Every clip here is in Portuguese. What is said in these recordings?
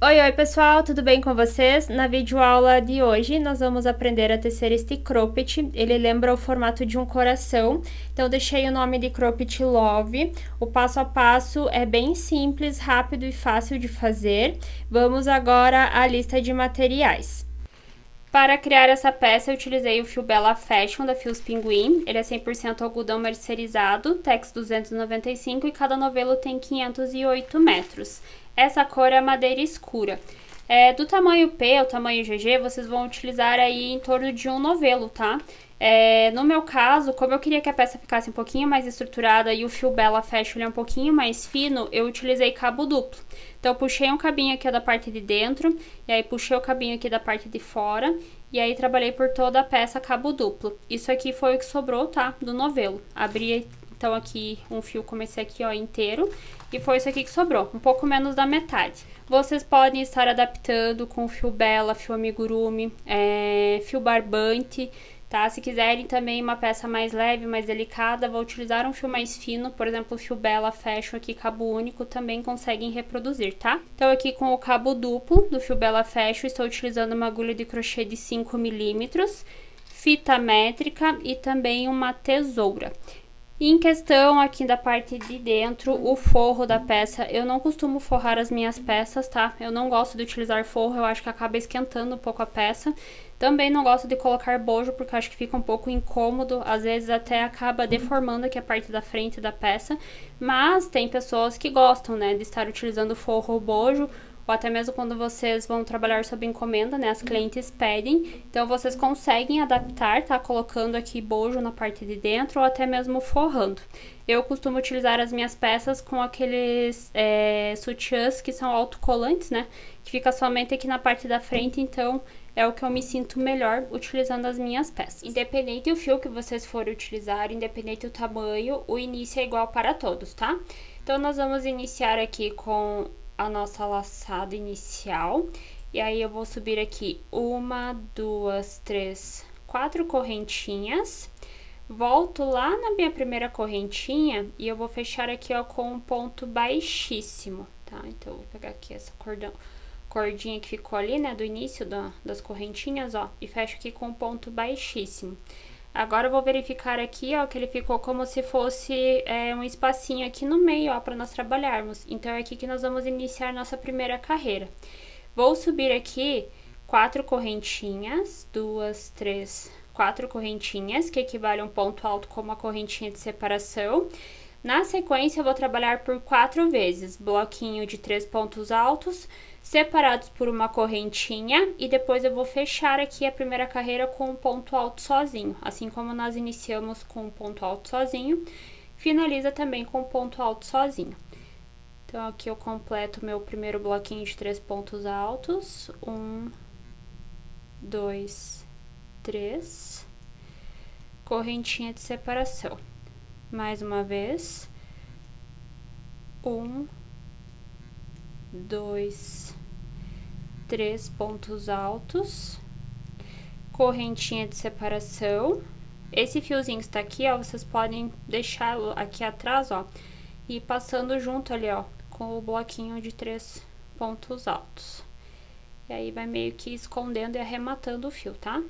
Oi pessoal, tudo bem com vocês? Na videoaula de hoje nós vamos aprender a tecer este cropped. Ele lembra o formato de um coração, então deixei o nome de cropped Love. O passo a passo é bem simples, rápido e fácil de fazer. Vamos agora à lista de materiais. Para criar essa peça, eu utilizei o fio Bella Fashion da Fios Pinguim. Ele é 100% algodão mercerizado, Tex 295 e cada novelo tem 508 metros. Essa cor é madeira escura. Do tamanho P ao tamanho GG, vocês vão utilizar aí em torno de um novelo, tá? No meu caso, como eu queria que a peça ficasse um pouquinho mais estruturada e o fio Bella Fashion é um pouquinho mais fino, eu utilizei cabo duplo. Então, eu puxei um cabinho aqui da parte de dentro, e aí puxei o cabinho aqui da parte de fora, e aí trabalhei por toda a peça cabo duplo. Isso aqui foi o que sobrou, tá? Do novelo. Abri, então, aqui um fio, comecei aqui, ó, inteiro, e foi isso aqui que sobrou, um pouco menos da metade. Vocês podem estar adaptando com fio Bella, fio amigurumi, fio barbante, tá? Se quiserem também uma peça mais leve, mais delicada, vou utilizar um fio mais fino, por exemplo, o fio Bella Fashion aqui, cabo único, também conseguem reproduzir, tá? Então, aqui com o cabo duplo do fio Bella Fashion, estou utilizando uma agulha de crochê de 5 milímetros, fita métrica e também uma tesoura. E em questão aqui da parte de dentro, o forro da peça, eu não costumo forrar as minhas peças, tá? Eu não gosto de utilizar forro, eu acho que acaba esquentando um pouco a peça. Também não gosto de colocar bojo, porque eu acho que fica um pouco incômodo, às vezes até acaba deformando aqui a parte da frente da peça. Mas tem pessoas que gostam, né, de estar utilizando forro ou bojo, ou até mesmo quando vocês vão trabalhar sob encomenda, né, as clientes pedem, então vocês conseguem adaptar, tá, colocando aqui bojo na parte de dentro ou até mesmo forrando. Eu costumo utilizar as minhas peças com aqueles sutiãs que são autocolantes, né, que fica somente aqui na parte da frente, então é o que eu me sinto melhor utilizando as minhas peças. Independente do fio que vocês forem utilizar, independente do tamanho, o início é igual para todos, tá? Então, nós vamos iniciar aqui com a nossa laçada inicial. E aí, eu vou subir aqui 1, 2, 3, 4 correntinhas. Volto lá na minha primeira correntinha e eu vou fechar aqui, ó, com um ponto baixíssimo, tá? Então, eu vou pegar aqui essa cordinha que ficou ali, né, do início das correntinhas, ó, e fecho aqui com um ponto baixíssimo. Agora eu vou verificar aqui, ó, que ele ficou como se fosse um espacinho aqui no meio, ó, para nós trabalharmos. Então, é aqui que nós vamos iniciar nossa primeira carreira. Vou subir aqui 4 correntinhas, 2, 3, 4 correntinhas, que equivale a um ponto alto com uma correntinha de separação. Na sequência, eu vou trabalhar por 4 vezes, bloquinho de 3 pontos altos, separados por uma correntinha, e depois eu vou fechar aqui a primeira carreira com um ponto alto sozinho. Assim como nós iniciamos com um ponto alto sozinho, finaliza também com um ponto alto sozinho. Então, aqui eu completo meu primeiro bloquinho de 3 pontos altos. 1, 2, 3. Correntinha de separação. Mais uma vez. 1, 2, 3 pontos altos, correntinha de separação. Esse fiozinho que está aqui, ó, vocês podem deixá-lo aqui atrás, ó, e passando junto ali, ó, com o bloquinho de 3 pontos altos. E aí, vai meio que escondendo e arrematando o fio, tá?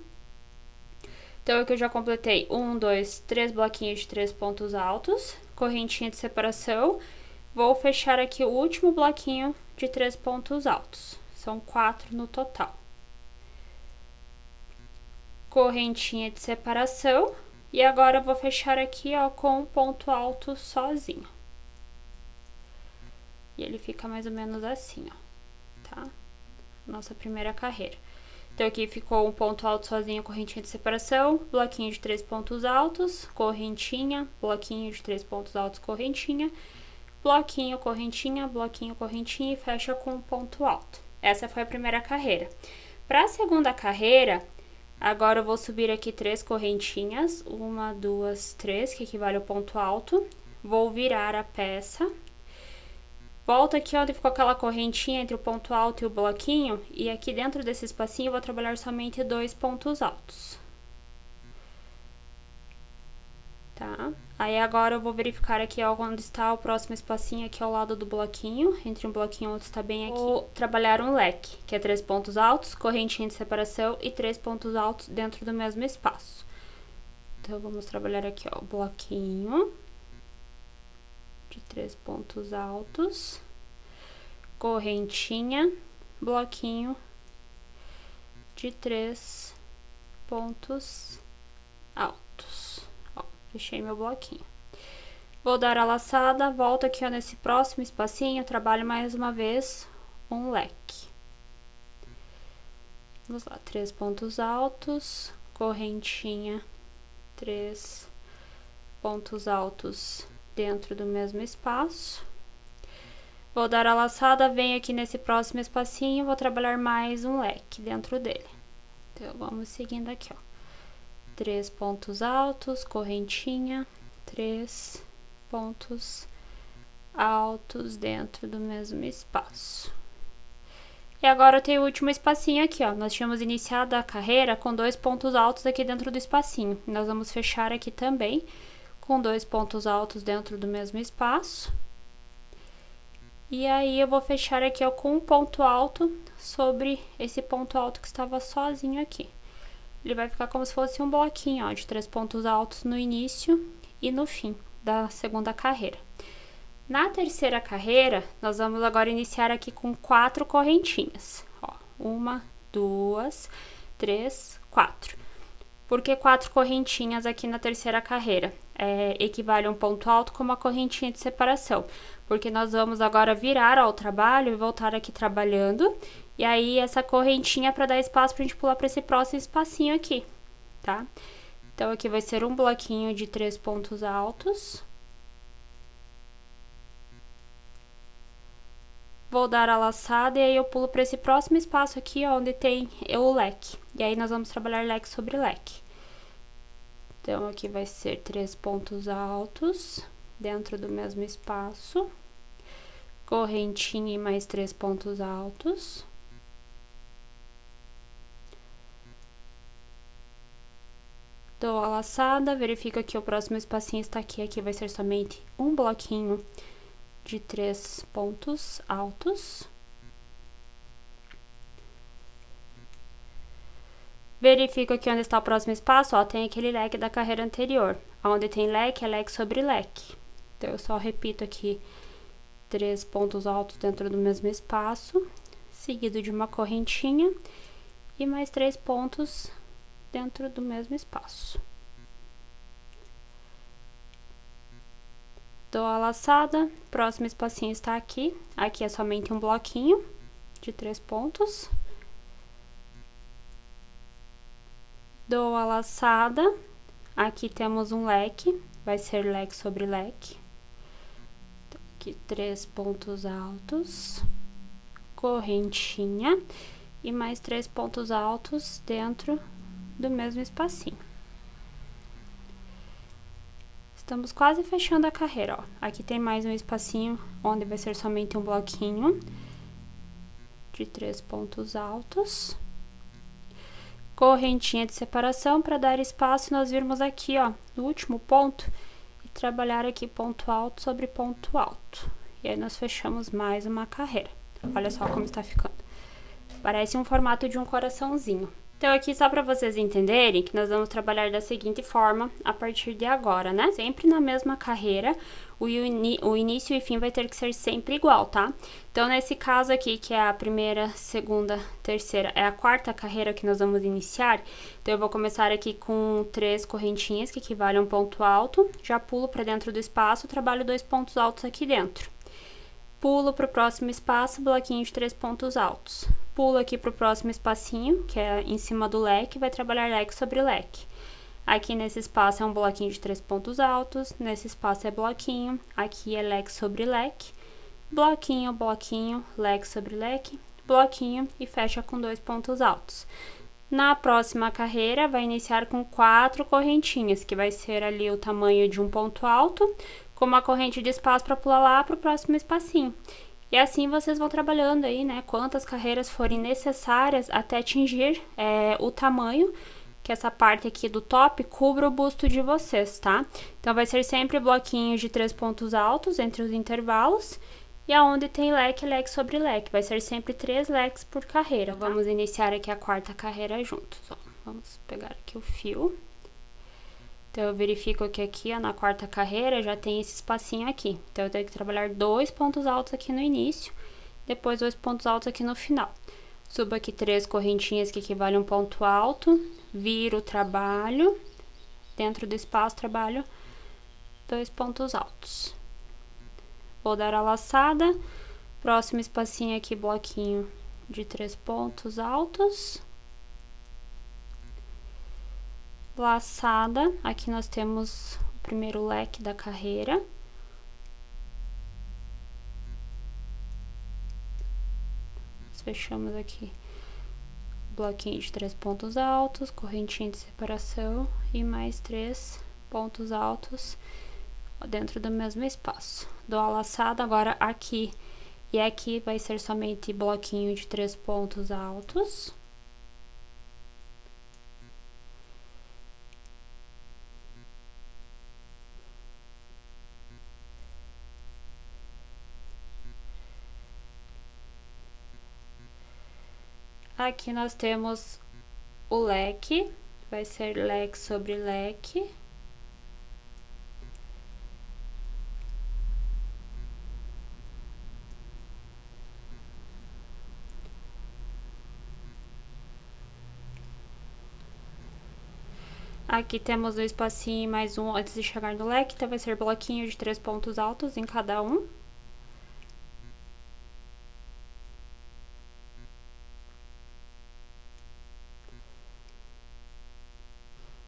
Então, aqui eu já completei 1, 2, 3 bloquinhos de 3 pontos altos, correntinha de separação. Vou fechar aqui o último bloquinho de 3 pontos altos. São 4 no total. Correntinha de separação. E agora eu vou fechar aqui, ó, com um ponto alto sozinho. E ele fica mais ou menos assim, ó, tá? Nossa primeira carreira. Então, aqui ficou um ponto alto sozinho, correntinha de separação, bloquinho de 3 pontos altos, correntinha, bloquinho de 3 pontos altos, correntinha, bloquinho, correntinha, bloquinho, correntinha e fecha com um ponto alto. Essa foi a primeira carreira. Para a segunda carreira, agora eu vou subir aqui 3 correntinhas, 1, 2, 3, que equivale ao ponto alto. Vou virar a peça. Volto aqui onde ficou aquela correntinha entre o ponto alto e o bloquinho, e aqui dentro desse espacinho eu vou trabalhar somente 2 pontos altos. Tá? Aí agora eu vou verificar aqui ó, onde está o próximo espacinho aqui ao lado do bloquinho, entre um bloquinho e outro está bem aqui. Vou trabalhar um leque, que é 3 pontos altos, correntinha de separação e 3 pontos altos dentro do mesmo espaço. Então, vamos trabalhar aqui ó, o bloquinho de 3 pontos altos, correntinha, bloquinho de 3 pontos altos. Ó, fechei meu bloquinho. Vou dar a laçada, volto aqui ó, nesse próximo espacinho, trabalho mais uma vez um leque. Vamos lá, 3 pontos altos, correntinha, 3 pontos altos dentro do mesmo espaço. Vou dar a laçada, venho aqui nesse próximo espacinho, vou trabalhar mais um leque dentro dele. Então, vamos seguindo aqui, ó. 3 pontos altos, correntinha, 3 pontos altos dentro do mesmo espaço. E agora eu tenho o último espacinho aqui, ó. Nós tínhamos iniciado a carreira com 2 pontos altos aqui dentro do espacinho. Nós vamos fechar aqui também com 2 pontos altos dentro do mesmo espaço. E aí, eu vou fechar aqui, ó, com um ponto alto sobre esse ponto alto que estava sozinho aqui. Ele vai ficar como se fosse um bloquinho, ó, de 3 pontos altos no início e no fim da segunda carreira. Na terceira carreira, nós vamos agora iniciar aqui com 4 correntinhas. Ó, 1, 2, 3, 4. Por que 4 correntinhas aqui na terceira carreira? Equivale a um ponto alto com uma correntinha de separação. Porque nós vamos agora virar ao trabalho e voltar aqui trabalhando. E aí, essa correntinha para dar espaço pra gente pular para esse próximo espacinho aqui, tá? Então, aqui vai ser um bloquinho de 3 pontos altos. Vou dar a laçada e aí eu pulo para esse próximo espaço aqui, ó, onde tem o leque. E aí, nós vamos trabalhar leque sobre leque. Então, aqui vai ser 3 pontos altos dentro do mesmo espaço. Correntinha e mais 3 pontos altos. Dou a laçada, verifico que o próximo espacinho está aqui. Aqui vai ser somente um bloquinho de 3 pontos altos. Verifico aqui onde está o próximo espaço, ó, tem aquele leque da carreira anterior. Onde tem leque, é leque sobre leque. Então, eu só repito aqui 3 pontos altos dentro do mesmo espaço, seguido de uma correntinha e mais 3 pontos dentro do mesmo espaço. Dou a laçada, próximo espacinho está aqui. Aqui é somente um bloquinho de 3 pontos. Dou a laçada, aqui temos um leque, vai ser leque sobre leque. Então, aqui 3 pontos altos, correntinha e mais 3 pontos altos dentro do mesmo espacinho. Estamos quase fechando a carreira, ó. Aqui tem mais um espacinho onde vai ser somente um bloquinho de 3 pontos altos. Correntinha de separação para dar espaço, nós virmos aqui, ó, no último ponto e trabalhar aqui ponto alto sobre ponto alto. E aí, nós fechamos mais uma carreira. Olha só como está ficando. Parece um formato de um coraçãozinho. Então, aqui só para vocês entenderem que nós vamos trabalhar da seguinte forma a partir de agora, né? Sempre na mesma carreira, o início e fim vai ter que ser sempre igual, tá? Então, nesse caso aqui, que é a primeira, segunda, terceira, é a quarta carreira que nós vamos iniciar. Então, eu vou começar aqui com 3 correntinhas, que equivalem a um ponto alto. Já pulo para dentro do espaço, trabalho 2 pontos altos aqui dentro. Pulo para o próximo espaço, bloquinho de 3 pontos altos. Pulo aqui para o próximo espacinho, que é em cima do leque, vai trabalhar leque sobre leque. Aqui nesse espaço é um bloquinho de 3 pontos altos, nesse espaço é bloquinho, aqui é leque sobre leque, bloquinho, bloquinho, leque sobre leque, bloquinho e fecha com 2 pontos altos. Na próxima carreira, vai iniciar com 4 correntinhas, que vai ser ali o tamanho de um ponto alto, com uma corrente de espaço para pular lá para o próximo espacinho. E assim vocês vão trabalhando aí, né, quantas carreiras forem necessárias até atingir o tamanho que essa parte aqui do top cubra o busto de vocês, tá? Então, vai ser sempre bloquinhos de 3 pontos altos entre os intervalos. E aonde tem leque, leque sobre leque. Vai ser sempre 3 leques por carreira, tá? Vamos iniciar aqui a quarta carreira juntos, ó. Vamos pegar aqui o fio. Então, eu verifico que aqui, ó, na quarta carreira, já tem esse espacinho aqui. Então, eu tenho que trabalhar 2 pontos altos aqui no início, depois 2 pontos altos aqui no final. Subo aqui 3 correntinhas que equivalem a um ponto alto, viro o trabalho, dentro do espaço trabalho 2 pontos altos. Vou dar a laçada, próximo espacinho aqui, bloquinho de 3 pontos altos. Laçada, aqui nós temos o primeiro leque da carreira. Fechamos aqui bloquinho de 3 pontos altos, correntinha de separação e mais 3 pontos altos dentro do mesmo espaço. Dou a laçada agora aqui e aqui vai ser somente bloquinho de 3 pontos altos. Aqui nós temos o leque, vai ser leque sobre leque. Aqui temos o espacinho mais um antes de chegar no leque, então vai ser bloquinho de 3 pontos altos em cada um.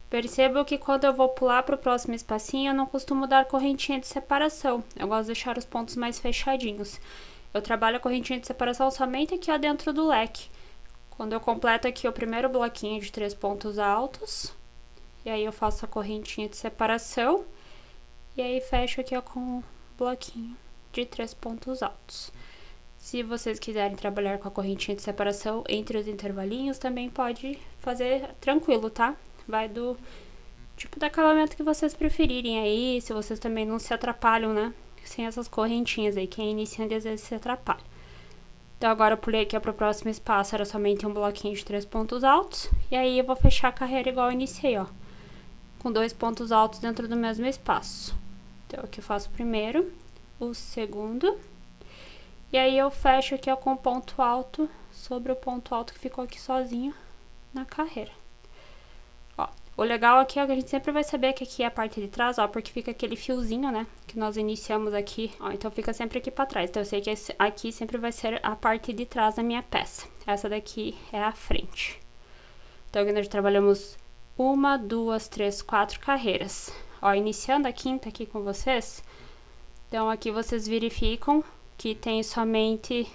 Percebo que quando eu vou pular para o próximo espacinho, eu não costumo dar correntinha de separação. Eu gosto de deixar os pontos mais fechadinhos. Eu trabalho a correntinha de separação somente aqui, ó, dentro do leque. Quando eu completo aqui o primeiro bloquinho de 3 pontos altos, e aí eu faço a correntinha de separação, e aí fecho aqui, ó, com o bloquinho de 3 pontos altos. Se vocês quiserem trabalhar com a correntinha de separação entre os intervalinhos, também pode fazer tranquilo, tá? Vai do tipo de acabamento que vocês preferirem aí, se vocês também não se atrapalham, né? Sem essas correntinhas aí, quem é iniciante às vezes se atrapalha. Então, agora eu pulei aqui para o próximo espaço, era somente um bloquinho de 3 pontos altos. E aí, eu vou fechar a carreira igual eu iniciei, ó. Com 2 pontos altos dentro do mesmo espaço. Então, aqui eu faço o primeiro, o segundo. E aí, eu fecho aqui, ó, com o ponto alto sobre o ponto alto que ficou aqui sozinho na carreira. Ó, o legal aqui é que a gente sempre vai saber que aqui é a parte de trás, ó, porque fica aquele fiozinho, né, que nós iniciamos aqui, ó, então fica sempre aqui pra trás. Então, eu sei que aqui sempre vai ser a parte de trás da minha peça. Essa daqui é a frente. Então, aqui nós trabalhamos 1, 2, 3, 4 carreiras. Ó, iniciando a quinta aqui com vocês, então aqui vocês verificam que tem somente...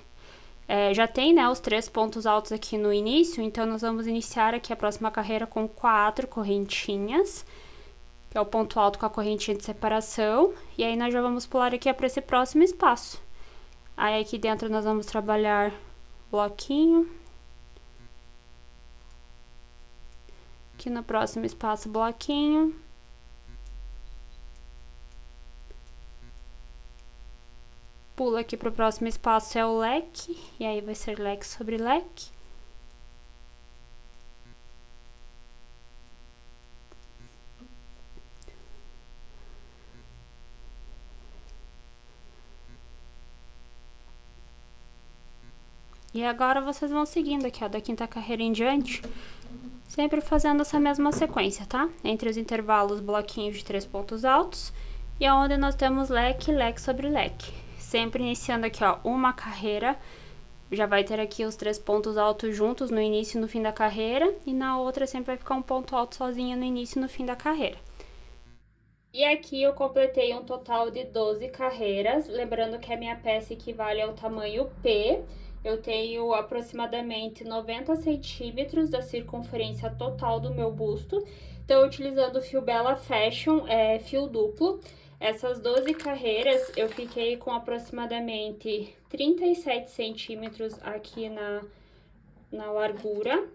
já tem, né, os 3 pontos altos aqui no início, então nós vamos iniciar aqui a próxima carreira com 4 correntinhas, que é o ponto alto com a correntinha de separação, e aí nós já vamos pular aqui para esse próximo espaço. Aí aqui dentro nós vamos trabalhar bloquinho, aqui no próximo espaço bloquinho, pula aqui para o próximo espaço, é o leque, e aí vai ser leque sobre leque. E agora vocês vão seguindo aqui, ó, da quinta carreira em diante, sempre fazendo essa mesma sequência, tá? Entre os intervalos, bloquinhos de 3 pontos altos, e onde nós temos leque, leque sobre leque. Sempre iniciando aqui, ó, uma carreira, já vai ter aqui os 3 pontos altos juntos no início e no fim da carreira, e na outra sempre vai ficar um ponto alto sozinho no início e no fim da carreira. E aqui eu completei um total de 12 carreiras, lembrando que a minha peça equivale ao tamanho P. Eu tenho aproximadamente 90 centímetros da circunferência total do meu busto. Então, utilizando o fio Bella Fashion, fio duplo. Essas 12 carreiras eu fiquei com aproximadamente 37 centímetros aqui na largura.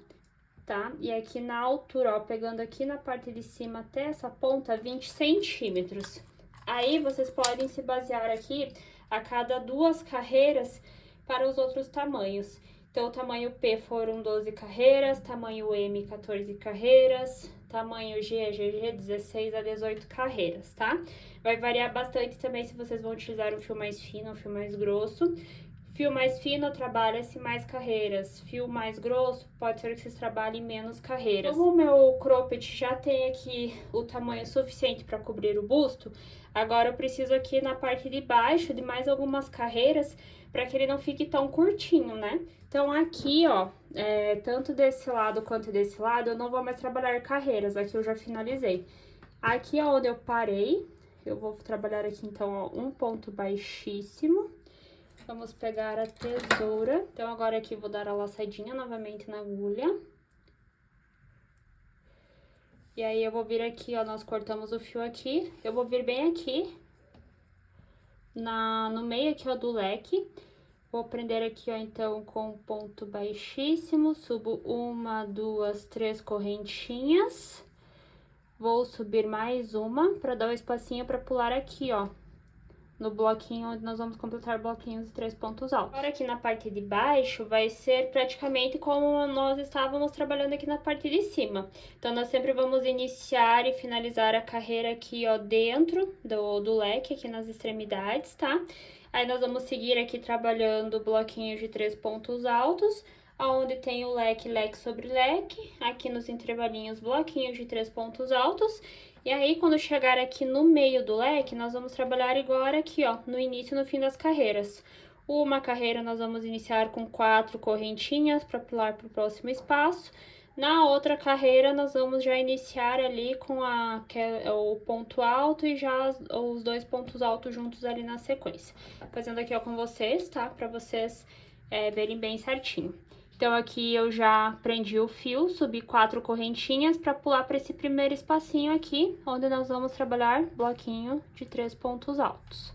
tá? E aqui na altura, ó, pegando aqui na parte de cima até essa ponta, 20 centímetros. Aí, vocês podem se basear aqui a cada 2 carreiras para os outros tamanhos. Então, o tamanho P foram 12 carreiras, tamanho M, 14 carreiras, tamanho G é GG, 16 a 18 carreiras, tá? Vai variar bastante também se vocês vão utilizar um fio mais fino ou um fio mais grosso. Fio mais fino trabalha-se mais carreiras, fio mais grosso pode ser que vocês trabalhem menos carreiras. Como o meu cropped já tem aqui o tamanho suficiente para cobrir o busto, agora eu preciso aqui na parte de baixo de mais algumas carreiras para que ele não fique tão curtinho, né? Então aqui, ó, tanto desse lado quanto desse lado, eu não vou mais trabalhar carreiras, aqui eu já finalizei. Aqui é onde eu parei, eu vou trabalhar aqui então, ó, um ponto baixíssimo. Vamos pegar a tesoura. Então, agora aqui vou dar a laçadinha novamente na agulha. E aí, eu vou vir aqui, ó, nós cortamos o fio aqui. Eu vou vir bem aqui, no meio aqui, ó, do leque. Vou prender aqui, ó, então, com ponto baixíssimo. Subo 1, 2, 3 correntinhas. Vou subir mais uma para dar um espacinho para pular aqui, ó, no bloquinho onde nós vamos completar bloquinhos de 3 pontos altos. Agora aqui na parte de baixo vai ser praticamente como nós estávamos trabalhando aqui na parte de cima. Então, nós sempre vamos iniciar e finalizar a carreira aqui, ó, dentro do leque, aqui nas extremidades, tá? Aí, nós vamos seguir aqui trabalhando bloquinhos de 3 pontos altos, onde tem o leque, leque sobre leque, aqui nos intervalinhos, bloquinhos de 3 pontos altos. E aí, quando chegar aqui no meio do leque, nós vamos trabalhar agora aqui, ó, no início e no fim das carreiras. Uma carreira nós vamos iniciar com 4 correntinhas para pular para o próximo espaço. Na outra carreira, nós vamos já iniciar ali com o ponto alto e já os 2 pontos altos juntos ali na sequência. Fazendo aqui, ó, com vocês, tá? Para vocês verem bem certinho. Então, aqui eu já prendi o fio, subi 4 correntinhas para pular para esse primeiro espacinho aqui, onde nós vamos trabalhar bloquinho de 3 pontos altos.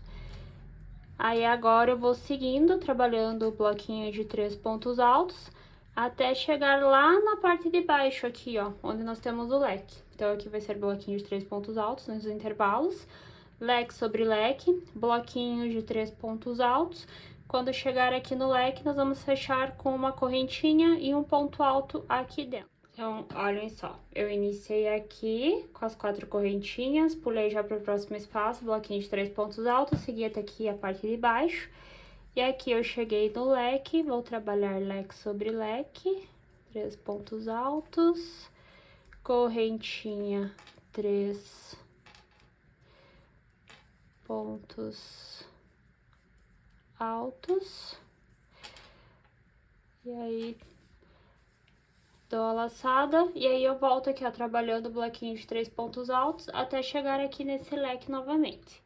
Aí, agora eu vou seguindo, trabalhando o bloquinho de 3 pontos altos, até chegar lá na parte de baixo aqui, ó, onde nós temos o leque. Então, aqui vai ser bloquinho de 3 pontos altos nos intervalos, leque sobre leque, bloquinho de 3 pontos altos. Quando chegar aqui no leque, nós vamos fechar com uma correntinha e um ponto alto aqui dentro. Então, olhem só, eu iniciei aqui com as 4 correntinhas, pulei já para o próximo espaço, bloquinho de 3 pontos altos, segui até aqui a parte de baixo. E aqui eu cheguei no leque, vou trabalhar leque sobre leque, 3 pontos altos, correntinha, 3 pontos altos, e aí dou a laçada, e aí eu volto aqui, ó, trabalhando o bloquinho de 3 pontos altos, até chegar aqui nesse leque novamente.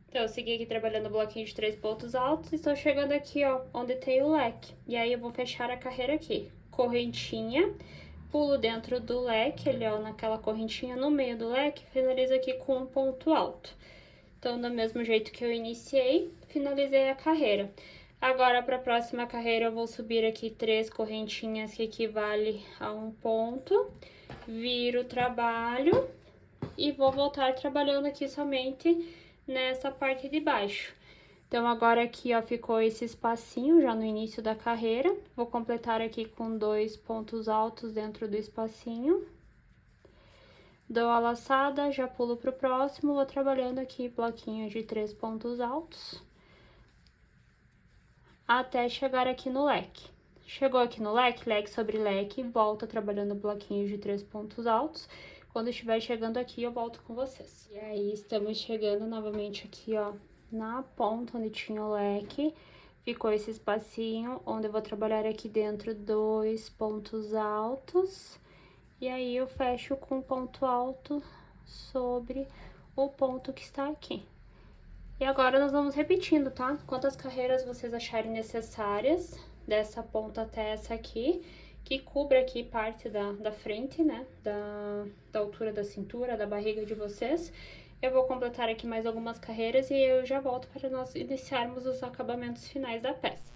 Então, eu segui aqui trabalhando o bloquinho de 3 pontos altos, e estou chegando aqui, ó, onde tem o leque, e aí eu vou fechar a carreira aqui, correntinha, pulo dentro do leque, ali, ó, naquela correntinha no meio do leque, finalizo aqui com um ponto alto. Então, do mesmo jeito que eu iniciei, finalizei a carreira. Agora, para a próxima carreira, eu vou subir aqui 3 correntinhas, que equivale a um ponto. Viro o trabalho e vou voltar trabalhando aqui somente nessa parte de baixo. Então, agora aqui, ó, ficou esse espacinho já no início da carreira. Vou completar aqui com 2 pontos altos dentro do espacinho. Dou a laçada, já pulo pro próximo, vou trabalhando aqui bloquinho de 3 pontos altos, até chegar aqui no leque. Chegou aqui no leque, leque sobre leque, volta trabalhando bloquinho de 3 pontos altos. Quando estiver chegando aqui, eu volto com vocês. E aí, estamos chegando novamente aqui, ó, na ponta onde tinha o leque. Ficou esse espacinho, onde eu vou trabalhar aqui dentro 2 pontos altos. E aí, eu fecho com ponto alto sobre o ponto que está aqui. E agora, nós vamos repetindo, tá? Quantas carreiras vocês acharem necessárias, dessa ponta até essa aqui, que cubra aqui parte da frente, né? Da altura da cintura, da barriga de vocês. Eu vou completar aqui mais algumas carreiras e eu já volto para nós iniciarmos os acabamentos finais da peça.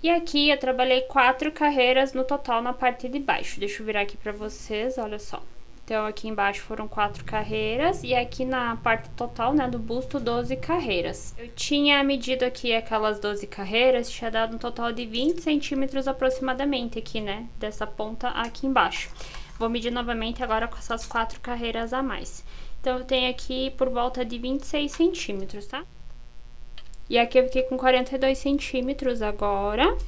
E aqui eu trabalhei 4 carreiras no total na parte de baixo. Deixa eu virar aqui pra vocês, olha só. Então, aqui embaixo foram 4 carreiras e aqui na parte total, né, do busto, 12 carreiras. Eu tinha medido aqui aquelas 12 carreiras, tinha dado um total de 20 centímetros aproximadamente aqui, né, dessa ponta aqui embaixo. Vou medir novamente agora com essas 4 carreiras a mais. Então, eu tenho aqui por volta de 26 centímetros, tá? E aqui eu fiquei com 42 centímetros agora.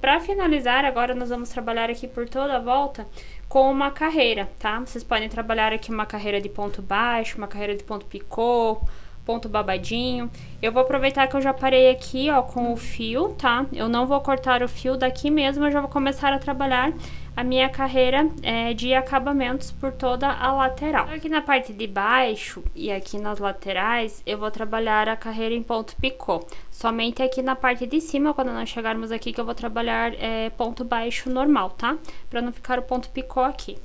Pra finalizar, agora nós vamos trabalhar aqui por toda a volta com uma carreira, tá? Vocês podem trabalhar aqui uma carreira de ponto baixo, uma carreira de ponto picô, ponto babadinho. Eu vou aproveitar que eu já parei aqui, ó, com o fio, tá? Eu não vou cortar o fio daqui mesmo, eu já vou começar a trabalhar a minha carreira de acabamentos por toda a lateral. Aqui na parte de baixo e aqui nas laterais, eu vou trabalhar a carreira em ponto picô. Somente aqui na parte de cima, quando nós chegarmos aqui, que eu vou trabalhar ponto baixo normal, tá? Pra não ficar o ponto picô aqui.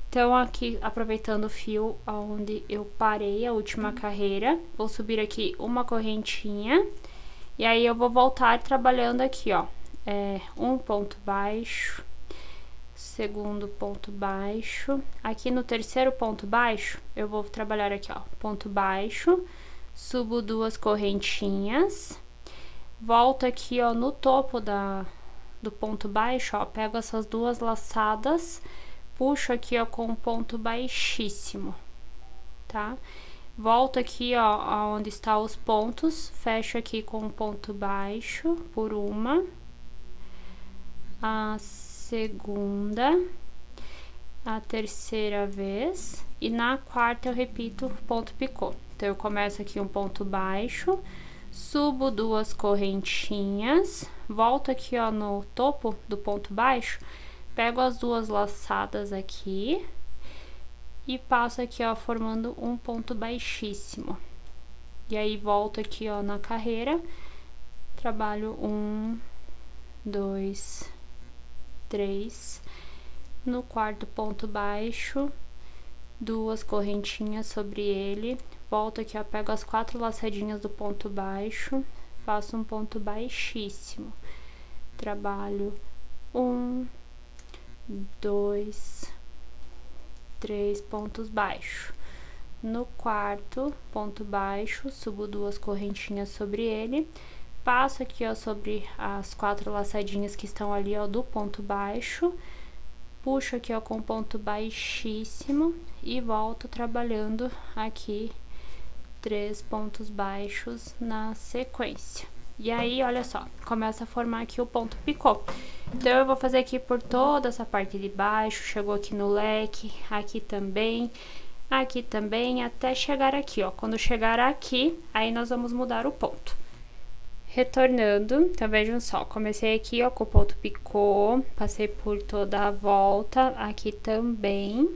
Então, aqui, aproveitando o fio onde eu parei a última carreira, vou subir aqui uma correntinha. E aí, eu vou voltar trabalhando aqui, ó, um ponto baixo, segundo ponto baixo. Aqui no terceiro ponto baixo, eu vou trabalhar aqui, ó, ponto baixo, subo 2 correntinhas, volto aqui, ó, no topo do ponto baixo, ó, pego essas 2 laçadas, puxo aqui, ó, com um ponto baixíssimo, tá? Volto aqui, ó, onde está os pontos, fecho aqui com um ponto baixo por uma, a segunda, a terceira vez, e na quarta eu repito ponto picô. Então, eu começo aqui um ponto baixo, subo 2 correntinhas, volto aqui, ó, no topo do ponto baixo, pego as 2 laçadas aqui e passo aqui, ó, formando um ponto baixíssimo. E aí, volto aqui, ó, na carreira, trabalho 1, 2, 3, no quarto ponto baixo, 2 correntinhas sobre ele, volto aqui, ó, pego as 4 laçadinhas do ponto baixo, faço um ponto baixíssimo, trabalho 1, 2, 3 pontos baixos. No quarto ponto baixo, subo 2 correntinhas sobre ele, passo aqui, ó, sobre as 4 laçadinhas que estão ali, ó, do ponto baixo, puxo aqui, ó, com ponto baixíssimo e volto trabalhando aqui 3 pontos baixos na sequência. E aí, olha só, começa a formar aqui o ponto picô. Então, eu vou fazer aqui por toda essa parte de baixo, chegou aqui no leque, aqui também, até chegar aqui, ó. Quando chegar aqui, aí nós vamos mudar o ponto. Retornando, então vejam só, comecei aqui, ó, com o ponto picô, passei por toda a volta, aqui também,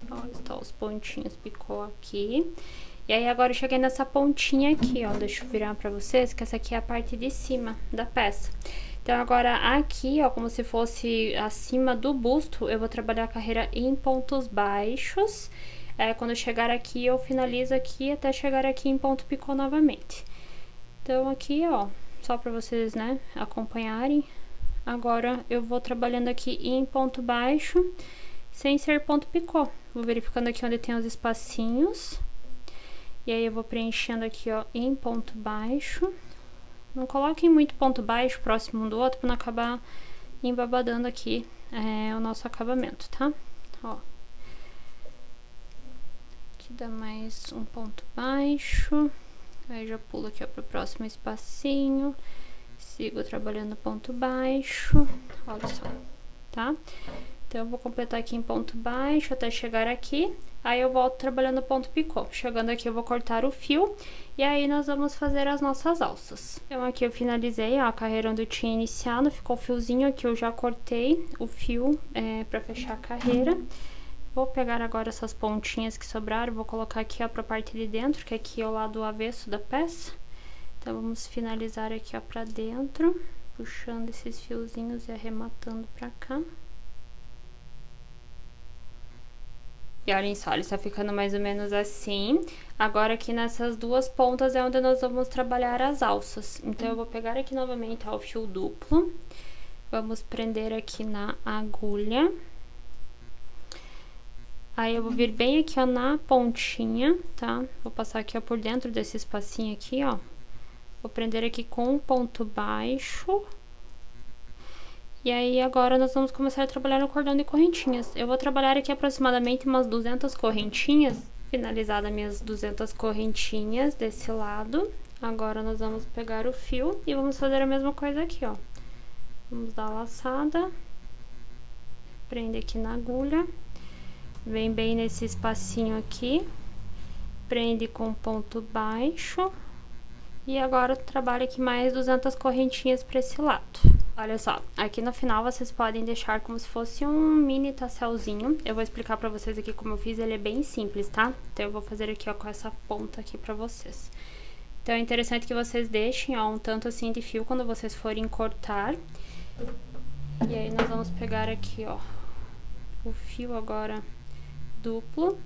ó, estão os pontinhos picô aqui. E aí, agora eu cheguei nessa pontinha aqui, ó, deixa eu virar pra vocês, que essa aqui é a parte de cima da peça. Então, agora aqui, ó, como se fosse acima do busto, eu vou trabalhar a carreira em pontos baixos. Quando eu chegar aqui, eu finalizo aqui até chegar aqui em ponto picô novamente. Então, aqui, ó, só pra vocês, né, acompanharem. Agora, eu vou trabalhando aqui em ponto baixo, sem ser ponto picô. Vou verificando aqui onde tem os espacinhos. E aí, eu vou preenchendo aqui, ó, em ponto baixo. Não coloquem muito ponto baixo próximo um do outro, pra não acabar embabadando aqui o nosso acabamento, tá? Ó. Aqui dá mais um ponto baixo. Aí, já pulo aqui, ó, pro próximo espacinho. Sigo trabalhando ponto baixo. Olha só, tá? Então, eu vou completar aqui em ponto baixo até chegar aqui. Aí, eu volto trabalhando ponto picô. Chegando aqui, eu vou cortar o fio. E aí, nós vamos fazer as nossas alças. Então, aqui eu finalizei, ó, a carreira onde eu tinha iniciado. Ficou o fiozinho aqui, eu já cortei o fio pra fechar a carreira. Vou pegar agora essas pontinhas que sobraram. Vou colocar aqui, ó, pra parte de dentro, que aqui é o lado avesso da peça. Então, vamos finalizar aqui, ó, pra dentro. Puxando esses fiozinhos e arrematando pra cá. E olhem só, ele está ficando mais ou menos assim. Agora aqui nessas duas pontas é onde nós vamos trabalhar as alças. Então eu vou pegar aqui novamente, ó, o fio duplo. Vamos prender aqui na agulha. Aí eu vou vir bem aqui, ó, na pontinha, tá? Vou passar aqui, ó, por dentro desse espacinho aqui, ó. Vou prender aqui com um ponto baixo. E aí, agora nós vamos começar a trabalhar no cordão de correntinhas. Eu vou trabalhar aqui aproximadamente umas 200 correntinhas. Finalizadas minhas 200 correntinhas desse lado. Agora nós vamos pegar o fio e vamos fazer a mesma coisa aqui, ó. Vamos dar a laçada. Prende aqui na agulha. Vem bem nesse espacinho aqui. Prende com ponto baixo. E agora trabalho aqui mais 200 correntinhas para esse lado. Olha só, aqui no final vocês podem deixar como se fosse um mini tasselzinho. Eu vou explicar pra vocês aqui como eu fiz, ele é bem simples, tá? Então eu vou fazer aqui, ó, com essa ponta aqui pra vocês. Então é interessante que vocês deixem, ó, um tanto assim de fio quando vocês forem cortar. E aí nós vamos pegar aqui, ó, o fio agora duplo.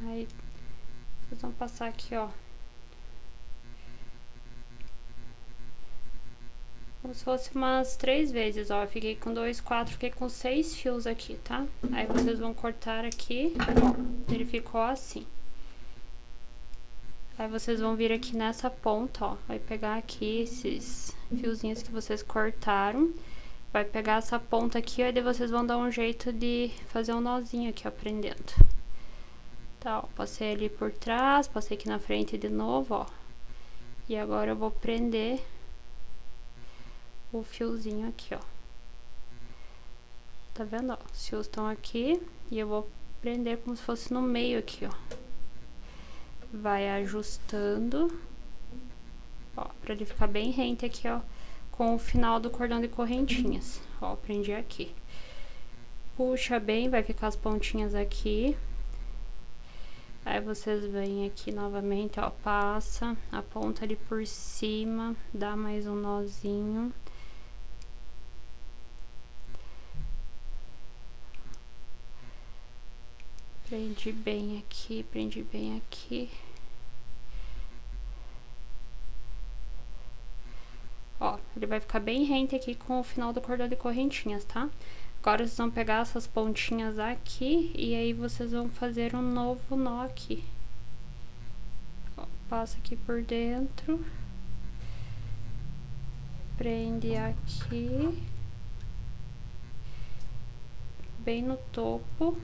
Aí vocês vão passar aqui, ó, como se fosse umas 3 vezes, ó. Eu fiquei com 2, 4, fiquei com 6 fios aqui, tá? Aí vocês vão cortar aqui, ó. Ele ficou assim. Aí vocês vão vir aqui nessa ponta, ó. Vai pegar aqui esses fiozinhos que vocês cortaram. Vai pegar essa ponta aqui, ó. E daí vocês vão dar um jeito de fazer um nozinho aqui, ó, prendendo. Tá, ó. Passei ali por trás, passei aqui na frente de novo, ó. E agora eu vou prender o fiozinho aqui, ó. Tá vendo, ó? Os fios estão aqui e eu vou prender como se fosse no meio aqui, ó. Vai ajustando, ó, pra ele ficar bem rente aqui, ó, com o final do cordão de correntinhas. Ó, prendi aqui. Puxa bem, vai ficar as pontinhas aqui. Aí vocês vêm aqui novamente, ó, passa a ponta ali por cima, dá mais um nozinho. Prendi bem aqui, prendi bem aqui. Ó, ele vai ficar bem rente aqui com o final do cordão de correntinhas, tá? Agora vocês vão pegar essas pontinhas aqui e aí vocês vão fazer um novo nó aqui. Ó, passa aqui por dentro. Prende aqui. Bem no topo.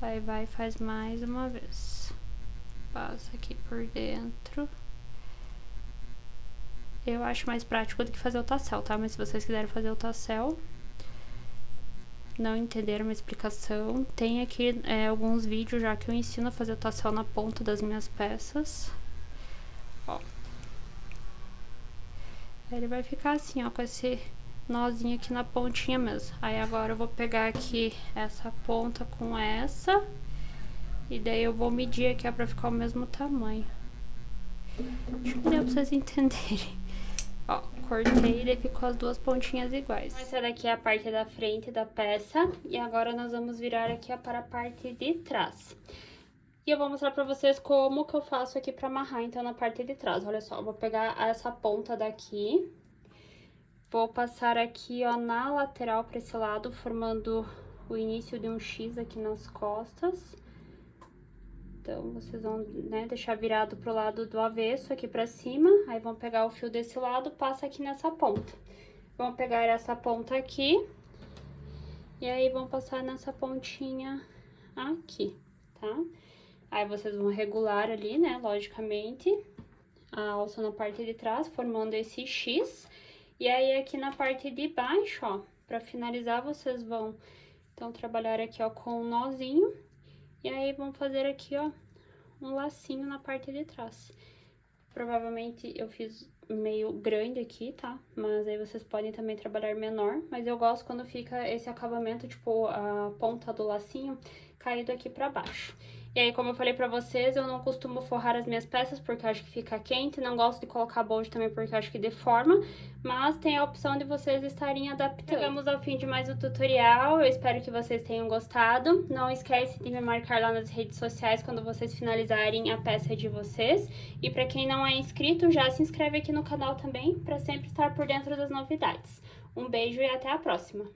Aí vai e faz mais uma vez. Passa aqui por dentro. Eu acho mais prático do que fazer o tassel, tá? Mas se vocês quiserem fazer o tassel, não entenderam uma explicação, tem aqui alguns vídeos já que eu ensino a fazer o tassel na ponta das minhas peças. Ó. Ele vai ficar assim, ó, com esse nozinho aqui na pontinha mesmo. Aí agora eu vou pegar aqui essa ponta com essa. E daí eu vou medir aqui, ó, pra ficar o mesmo tamanho. Acho que deu pra vocês entenderem. Ó, cortei e daí ficou as duas pontinhas iguais. Essa daqui é a parte da frente da peça. E agora nós vamos virar aqui, ó, para a parte de trás. E eu vou mostrar pra vocês como que eu faço aqui pra amarrar, então, na parte de trás. Olha só, eu vou pegar essa ponta daqui. Vou passar aqui, ó, na lateral pra esse lado, formando o início de um X aqui nas costas. Então, vocês vão, né, deixar virado pro lado do avesso aqui pra cima. Aí, vão pegar o fio desse lado, passa aqui nessa ponta. Vão pegar essa ponta aqui. E aí, vão passar nessa pontinha aqui, tá? Aí, vocês vão regular ali, né, logicamente, a alça na parte de trás, formando esse X. E aí, aqui na parte de baixo, ó, pra finalizar, vocês vão, então, trabalhar aqui, ó, com um nozinho. E aí, vão fazer aqui, ó, um lacinho na parte de trás. Provavelmente eu fiz meio grande aqui, tá? Mas aí vocês podem também trabalhar menor. Mas eu gosto quando fica esse acabamento, tipo, a ponta do lacinho caído aqui pra baixo. E aí, como eu falei pra vocês, eu não costumo forrar as minhas peças porque eu acho que fica quente, não gosto de colocar bold também porque eu acho que deforma, mas tem a opção de vocês estarem adaptando. Chegamos ao fim de mais um tutorial, eu espero que vocês tenham gostado. Não esquece de me marcar lá nas redes sociais quando vocês finalizarem a peça de vocês. E pra quem não é inscrito, já se inscreve aqui no canal também, pra sempre estar por dentro das novidades. Um beijo e até a próxima!